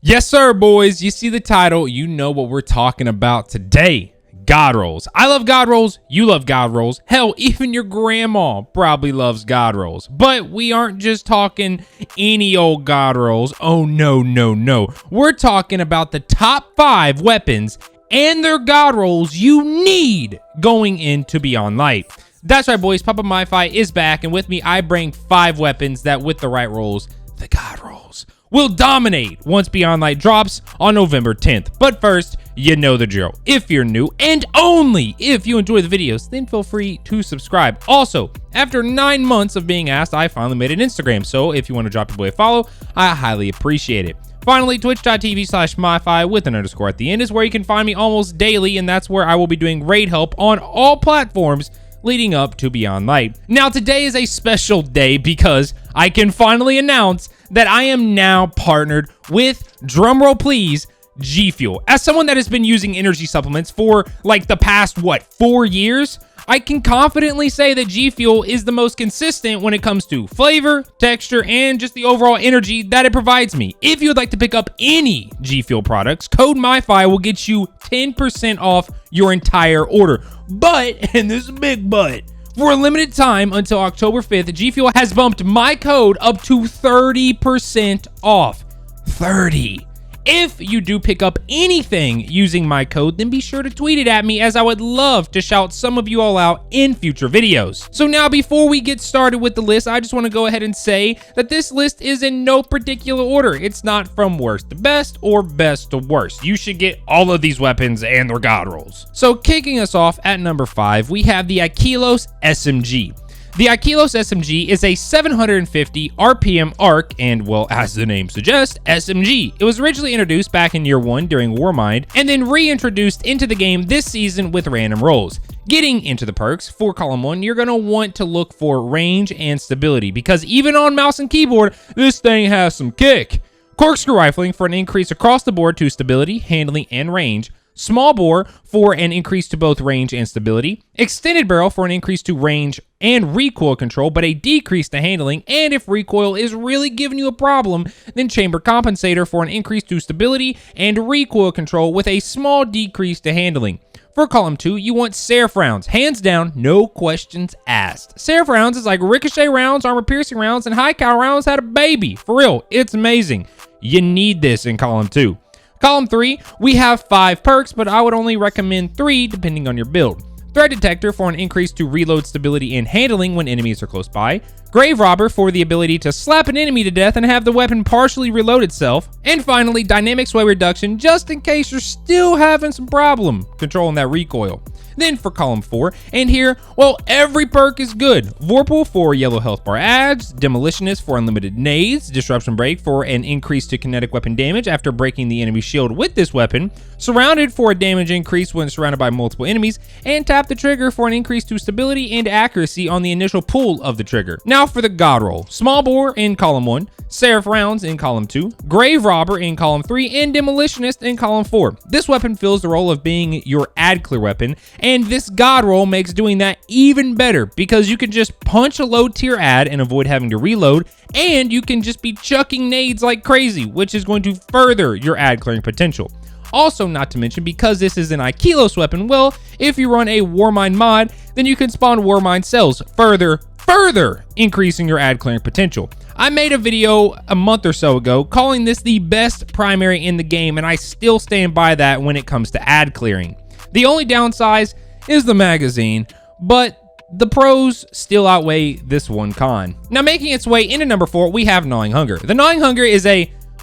Yes, sir, boys. You see the title, you know what we're talking about today. God rolls. I love God rolls. You love God rolls. Hell, even your grandma probably loves God rolls. But we aren't just talking any old God rolls. Oh, no, no, no. We're talking about the top 5 weapons and their God rolls you need going into Beyond Light. That's right, boys. Papa MyFi is back, and with me, I bring 5 weapons that, with the right rolls, the God rolls, will dominate once Beyond Light drops on November 10th. But first, you know the drill. If you're new, and only if you enjoy the videos, then feel free to subscribe. Also, after 9 months of being asked, I finally made an Instagram, so if you want to drop your boy a follow, I highly appreciate it. Finally, twitch.tv/myfi with an underscore at the end is where you can find me almost daily, and that's where I will be doing raid help on all platforms leading up to Beyond Light. Now, today is a special day because I can finally announce that I am now partnered with, drumroll please, G Fuel. As someone that has been using energy supplements for like the past, 4 years, I can confidently say that G Fuel is the most consistent when it comes to flavor, texture, and just the overall energy that it provides me. If you would like to pick up any G Fuel products, code MyFi will get you 10% off your entire order. But, and this is a big but, for a limited time until October 5th, G Fuel has bumped my code up to 30% off. 30. If you do pick up anything using my code, then be sure to tweet it at me, as I would love to shout some of you all out in future videos. So now, before we get started with the list, I just want to go ahead and say that this list is in no particular order. It's not from worst to best or best to worst. You should get all of these weapons and their God rolls. So kicking us off at number 5, we have the Aquilos SMG. The Aquilos SMG is a 750 RPM arc and, well, as the name suggests, SMG. It was originally introduced back in year 1 during Warmind, and then reintroduced into the game this season with random rolls. Getting into the perks, for column 1, you're going to want to look for range and stability, because even on mouse and keyboard, this thing has some kick. Corkscrew rifling for an increase across the board to stability, handling, and range. Small bore for an increase to both range and stability. Extended barrel for an increase to range and recoil control, but a decrease to handling. And if recoil is really giving you a problem, then chamber compensator for an increase to stability and recoil control with a small decrease to handling. For column 2, you want Seraph rounds. Hands down, no questions asked. Seraph rounds is like ricochet rounds, armor piercing rounds, and high cal rounds had a baby. For real, it's amazing. You need this in column 2. Column 3, we have 5 perks, but I would only recommend 3 depending on your build. Threat Detector for an increase to reload stability and handling when enemies are close by. Grave Robber for the ability to slap an enemy to death and have the weapon partially reload itself. And finally, Dynamic Sway Reduction, just in case you're still having some problem controlling that recoil. Then for column 4, and here, well, every perk is good. Vorpal for yellow health bar adds, Demolitionist for unlimited nades, Disruption Break for an increase to kinetic weapon damage after breaking the enemy shield with this weapon, Surrounded for a damage increase when surrounded by multiple enemies, and Tap the Trigger for an increase to stability and accuracy on the initial pull of the trigger. Now for the God roll. Small bore in column 1, Seraph rounds in column 2, Grave Robber in column 3, and Demolitionist in column 4. This weapon fills the role of being your ad clear weapon, and this God roll makes doing that even better because you can just punch a low tier ad and avoid having to reload, and you can just be chucking nades like crazy, which is going to further your ad clearing potential. Also, not to mention, because this is an Aikilos weapon, well, if you run a Warmind mod, then you can spawn Warmind cells, further increasing your ad clearing potential. I made a video a month or so ago calling this the best primary in the game, and I still stand by that when it comes to ad clearing. The only downside is the magazine, but the pros still outweigh this one con. Now, making its way into number 4, we have Gnawing Hunger. The Gnawing Hunger is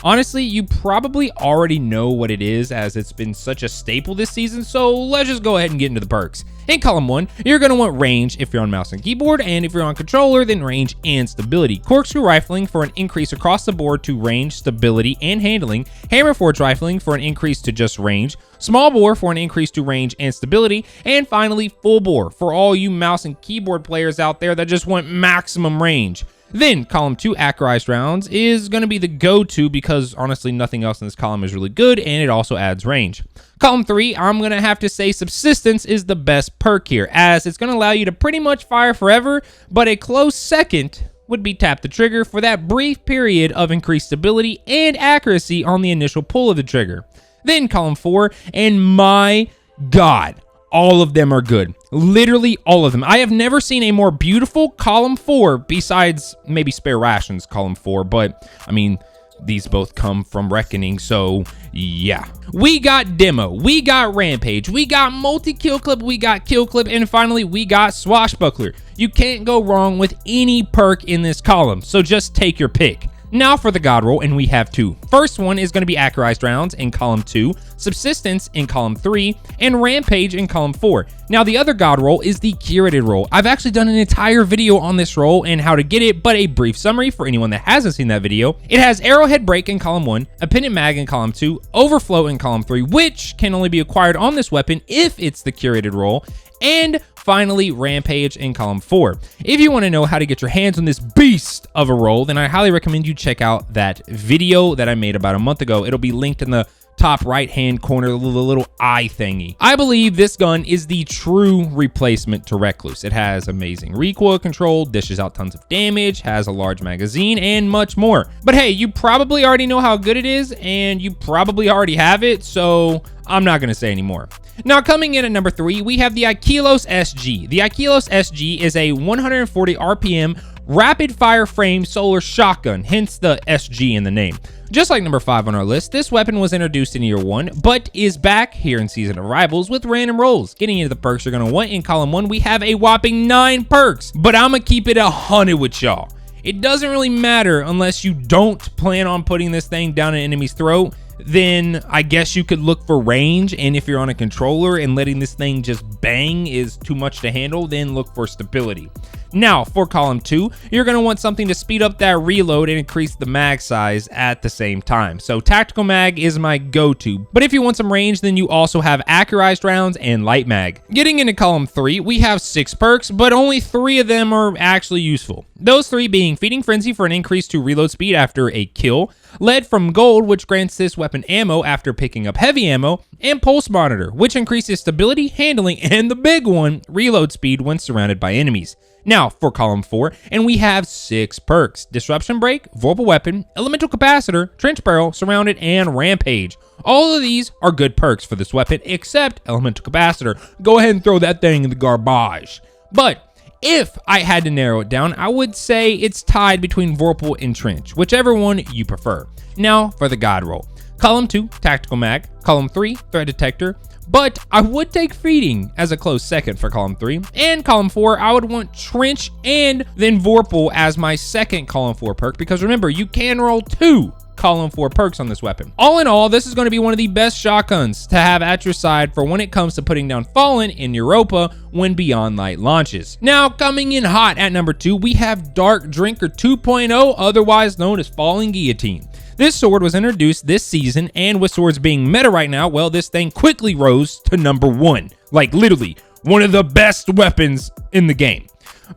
honestly, you probably already know what it is, as it's been such a staple this season, so let's just go ahead and get into the perks. In column 1, you're going to want range if you're on mouse and keyboard, and if you're on controller, then range and stability. Corkscrew rifling for an increase across the board to range, stability, and handling. Hammerforge rifling for an increase to just range. Small bore for an increase to range and stability. And finally, full bore for all you mouse and keyboard players out there that just want maximum range. Then column 2, accurized rounds, is going to be the go-to because honestly nothing else in this column is really good, and it also adds range. Column 3, I'm going to have to say subsistence is the best perk here, as it's going to allow you to pretty much fire forever, but a close second would be tap the trigger for that brief period of increased stability and accuracy on the initial pull of the trigger. Then column 4, and my God, all of them are good. Literally all of them. I have never seen a more beautiful column 4 besides maybe Spare Rations column 4, but I mean, these both come from Reckoning, so yeah. We got Demo, we got Rampage, we got Multi-Kill Clip, we got Kill Clip, and finally we got Swashbuckler. You can't go wrong with any perk in this column, so just take your pick. Now for the God Roll, and we have 2. First one is going to be Accurized Rounds in column 2, Subsistence in column 3, and Rampage in column 4. Now the other God Roll is the Curated roll. I've actually done an entire video on this roll and how to get it, but a brief summary for anyone that hasn't seen that video. It has Arrowhead Break in column 1, a Pendant Mag in column 2, Overflow in column 3, which can only be acquired on this weapon if it's the Curated roll, and finally Rampage in column 4. If you want to know how to get your hands on this beast of a roll, then I highly recommend you check out that video that I made about a month ago. It'll be linked in the top right hand corner, the little eye thingy. I believe this gun is the true replacement to Recluse. It has amazing recoil control, dishes out tons of damage, has a large magazine, and much more. But hey, you probably already know how good it is, and you probably already have it, so I'm not going to say anymore. Now coming in at number 3, we have the Aquilos SG. The Aquilos SG is a 140 RPM rapid fire frame solar shotgun, hence the SG in the name. Just like number 5 on our list, this weapon was introduced in year 1, but is back here in Season of Rivals with random rolls. Getting into the perks you're going to want, in column 1, we have a whopping 9 perks, but I'm going to keep it 100 with y'all. It doesn't really matter unless you don't plan on putting this thing down an enemy's throat. Then I guess you could look for range, and if you're on a controller and letting this thing just bang is too much to handle, then look for stability. Now for column 2, you're going to want something to speed up that reload and increase the mag size at the same time. So tactical mag is my go-to, but if you want some range, then you also have accurized rounds and light mag. Getting into column 3, we have 6 perks, but only 3 of them are actually useful. Those 3 being Feeding Frenzy for an increase to reload speed after a kill, Lead from Gold, which grants this weapon ammo after picking up heavy ammo, and Pulse Monitor, which increases stability, handling, and the big one, reload speed when surrounded by enemies. Now for column 4, and we have 6 perks: Disruption Break, Vorpal Weapon, Elemental Capacitor, Trench Barrel, Surrounded, and Rampage. All of these are good perks for this weapon, except Elemental Capacitor. Go ahead and throw that thing in the garbage. But if I had to narrow it down, I would say it's tied between Vorpal and Trench, whichever one you prefer. Now for the God Roll. Column 2, Tactical Mag. Column 3, Threat Detector. But I would take Feeding as a close second for column 3. And column 4, I would want Trench and then Vorpal as my second column 4 perk, because remember, you can roll 2 column 4 perks on this weapon. All in all, this is going to be one of the best shotguns to have at your side for when it comes to putting down Fallen in Europa when Beyond Light launches. Now coming in hot at number 2, we have Dark Drinker 2.0, otherwise known as Falling Guillotine. This sword was introduced this season, and with swords being meta right now, well, this thing quickly rose to number 1. Like literally, one of the best weapons in the game.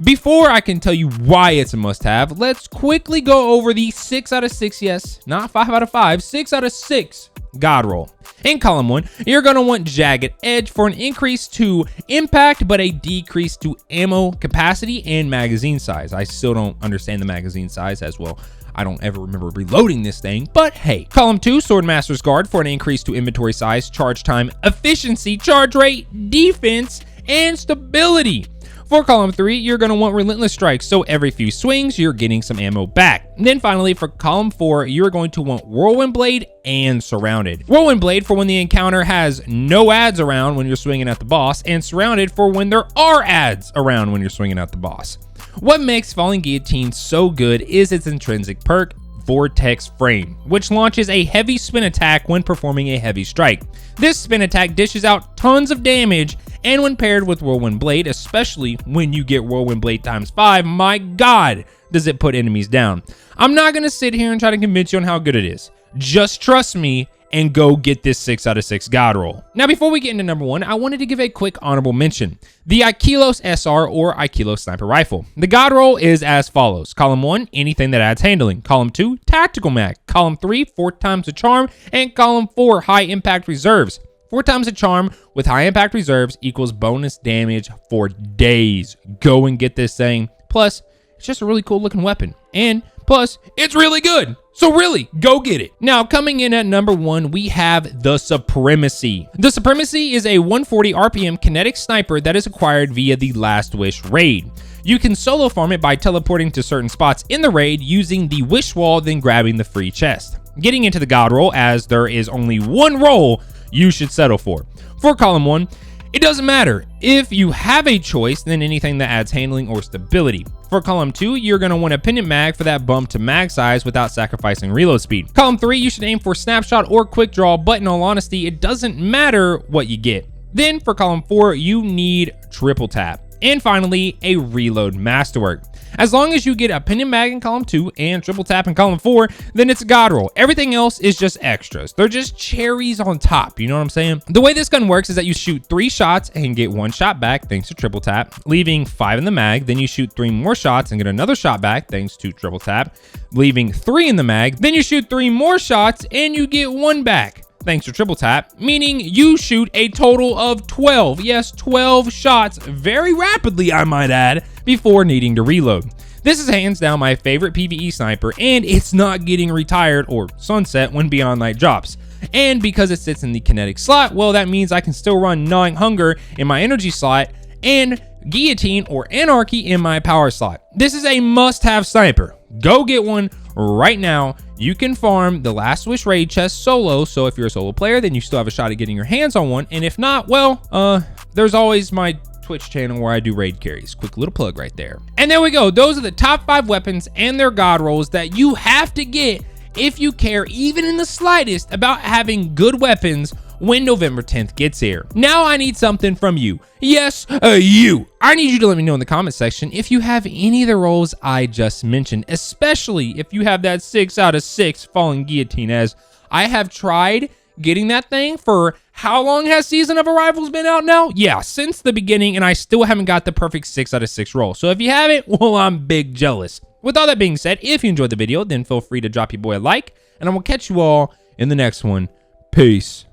Before I can tell you why it's a must-have, let's quickly go over the 6 out of 6, yes, not 5 out of 5, 6 out of 6 God Roll. In column 1, you're going to want Jagged Edge for an increase to impact, but a decrease to ammo capacity and magazine size. I still don't understand the magazine size as well. I don't ever remember reloading this thing, but hey. Column 2, Swordmaster's Guard for an increase to inventory size, charge time, efficiency, charge rate, defense, and stability. For column 3, you're going to want Relentless Strike, so every few swings, you're getting some ammo back. And then finally, for column 4, you're going to want Whirlwind Blade and Surrounded. Whirlwind Blade for when the encounter has no ads around when you're swinging at the boss, and Surrounded for when there are ads around when you're swinging at the boss. What makes Falling Guillotine so good is its intrinsic perk, Vortex Frame, which launches a heavy spin attack when performing a heavy strike. This spin attack dishes out tons of damage, and when paired with Whirlwind Blade, especially when you get Whirlwind Blade times 5, my God, does it put enemies down. I'm not going to sit here and try to convince you on how good it is. Just trust me and go get this 6 out of 6 God Roll. Now, before we get into number 1, I wanted to give a quick honorable mention. The Aikilos SR or Aikilos Sniper Rifle. The God Roll is as follows. Column 1, anything that adds handling. Column 2, Tactical Mag. Column 3, 4 times the charm. And column 4, High Impact Reserves. 4 times the charm with high impact reserves equals bonus damage for days. Go and get this thing. Plus, it's just a really cool looking weapon. And plus, it's really good. So really, go get it. Now, coming in at number 1, we have the Supremacy. The Supremacy is a 140 RPM kinetic sniper that is acquired via the Last Wish raid. You can solo farm it by teleporting to certain spots in the raid using the wish wall, then grabbing the free chest. Getting into the God Roll, as there is only one roll you should settle for. For column 1, it doesn't matter. If you have a choice, then anything that adds handling or stability. For column 2, you're going to want a pendant mag for that bump to mag size without sacrificing reload speed. Column 3, you should aim for snapshot or quick draw, but in all honesty, it doesn't matter what you get. Then for column 4, you need triple tap. And finally, a reload masterwork. As long as you get a pendant mag in column 2 and triple tap in column 4, then it's a God Roll. Everything else is just extras. They're just cherries on top, you know what I'm saying? The way this gun works is that you shoot 3 shots and get 1 shot back thanks to triple tap, leaving 5 in the mag. Then you shoot 3 more shots and get another shot back thanks to triple tap, leaving 3 in the mag. Then you shoot 3 more shots and you get 1 back thanks to triple tap, meaning you shoot a total of 12. Yes, 12 shots very rapidly, I might add, before needing to reload. This is hands down my favorite PvE sniper, and it's not getting retired or sunset when Beyond Light drops. And because it sits in the kinetic slot, well, that means I can still run Gnawing Hunger in my energy slot and Guillotine or Anarchy in my power slot. This is a must-have sniper. Go get one right now. You can farm the Last Wish raid chest solo, so if you're a solo player, then you still have a shot at getting your hands on one. And if not, well, there's always my Twitch channel where I do raid carries. Quick little plug right there. And there we go. Those are the top 5 weapons and their God Rolls that you have to get if you care even in the slightest about having good weapons when November 10th gets here. Now I need something from you. Yes, you. I need you to let me know in the comment section if you have any of the rolls I just mentioned, especially if you have that 6 out of 6 Falling Guillotine, as I have tried getting that thing for how long has Season of Arrivals been out now? Yeah, since the beginning, and I still haven't got the perfect 6 out of 6 roll. So if you haven't, well, I'm big jealous. With all that being said, if you enjoyed the video, then feel free to drop your boy a like, and I will catch you all in the next one. Peace.